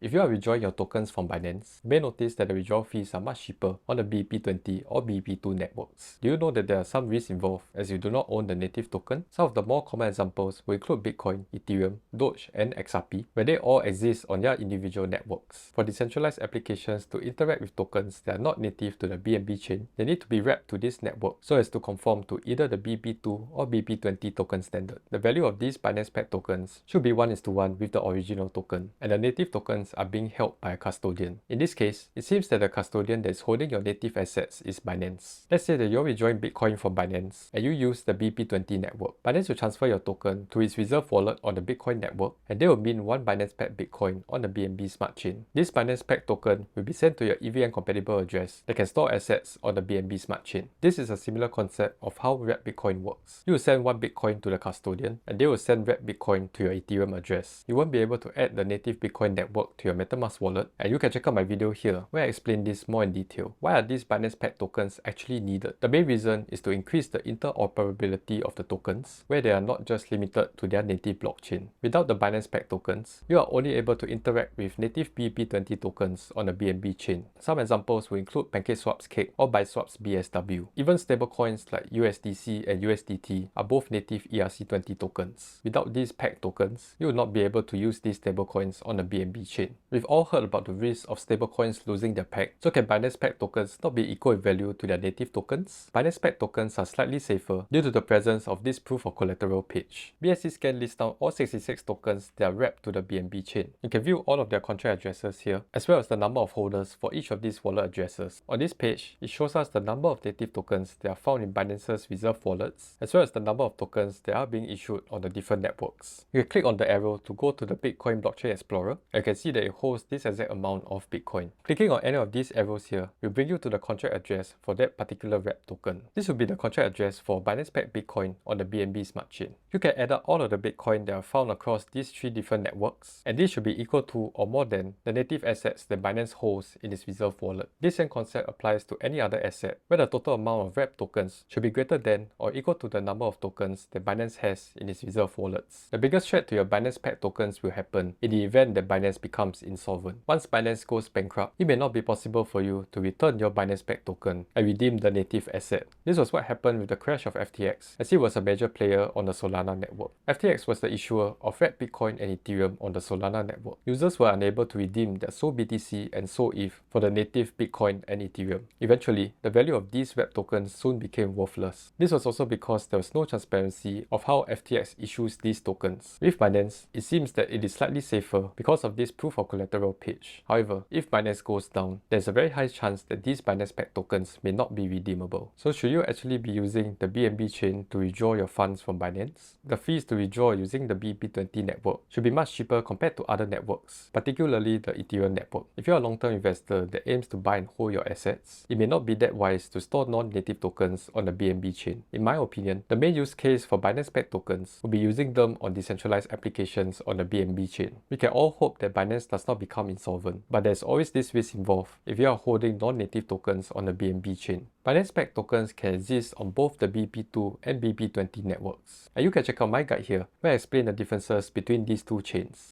If you are withdrawing your tokens from Binance, you may notice that the withdrawal fees are much cheaper on the BEP20 or BEP2 networks. Do you know that there are some risks involved as you do not own the native token? Some of the more common examples will include Bitcoin, Ethereum, Doge, and XRP, where they all exist on their individual networks. For decentralized applications to interact with tokens that are not native to the BNB chain, they need to be wrapped to this network so as to conform to either the BEP2 or BEP20 token standard. The value of these Binance-Peg tokens should be 1:1 with the original token, and the native tokens are being held by a custodian. In this case, it seems that the custodian that is holding your native assets is Binance. Let's say that you're withdrawing Bitcoin from Binance and you use the BEP20 network. Binance will transfer your token to its reserve wallet on the Bitcoin network, and they will mint one Binance-Peg Bitcoin on the BNB smart chain. This Binance-Peg token will be sent to your EVM compatible address that can store assets on the BNB smart chain. This is a similar concept of how wrapped Bitcoin works. You will send one Bitcoin to the custodian and they will send wrapped Bitcoin to your Ethereum address. You won't be able to add the native Bitcoin network to your MetaMask wallet, and you can check out my video here where I explain this more in detail. Why are these Binance-Peg tokens actually needed? The main reason is to increase the interoperability of the tokens, where they are not just limited to their native blockchain. Without the Binance-Peg tokens, you are only able to interact with native BEP20 tokens on the BNB chain. Some examples will include PancakeSwap's Cake or Biswap's BSW. Even stablecoins like USDC and USDT are both native ERC20 tokens. Without these peg tokens, you will not be able to use these stablecoins on the BNB chain. We've all heard about the risk of stablecoins losing their peg, so can Binance-Peg tokens not be equal in value to their native tokens? Binance-Peg tokens are slightly safer due to the presence of this proof of collateral page. BSC Scan lists down all 66 tokens that are wrapped to the BNB chain. You can view all of their contract addresses here, as well as the number of holders for each of these wallet addresses. On this page, it shows us the number of native tokens that are found in Binance's reserve wallets, as well as the number of tokens that are being issued on the different networks. You can click on the arrow to go to the Bitcoin Blockchain Explorer, and you can see that it holds this exact amount of Bitcoin. Clicking on any of these arrows here will bring you to the contract address for that particular wrapped token. This will be the contract address for Binance-Peg Bitcoin on the BNB smart chain. You can add up all of the Bitcoin that are found across these three different networks, and this should be equal to or more than the native assets that Binance holds in its reserve wallet. This same concept applies to any other asset, where the total amount of wrapped tokens should be greater than or equal to the number of tokens that Binance has in its reserve wallets. The biggest threat to your Binance-Peg tokens will happen in the event that Binance becomes insolvent. Once Binance goes bankrupt, it may not be possible for you to return your Binance-Peg token and redeem the native asset. This was what happened with the crash of FTX, as it was a major player on the Solana network. FTX was the issuer of wrapped Bitcoin and Ethereum on the Solana network. Users were unable to redeem their Sol BTC and Sol ETH for the native Bitcoin and Ethereum. Eventually, the value of these wrapped tokens soon became worthless. This was also because there was no transparency of how FTX issues these tokens. With Binance, it seems that it is slightly safer because of this proof of collateral page. However, if Binance goes down, there's a very high chance that these Binance-Peg tokens may not be redeemable. So should you actually be using the BNB chain to withdraw your funds from Binance? The fees to withdraw using the BEP20 network should be much cheaper compared to other networks, particularly the Ethereum network. If you're a long-term investor that aims to buy and hold your assets, it may not be that wise to store non-native tokens on the BNB chain. In my opinion, the main use case for Binance-Peg tokens will be using them on decentralized applications on the BNB chain. We can all hope that Binance does not become insolvent, but there's always this risk involved if you are holding non-native tokens on the BNB chain. Binance-Peg tokens can exist on both the BEP2 and BEP20 networks, and you can check out my guide here where I explain the differences between these two chains.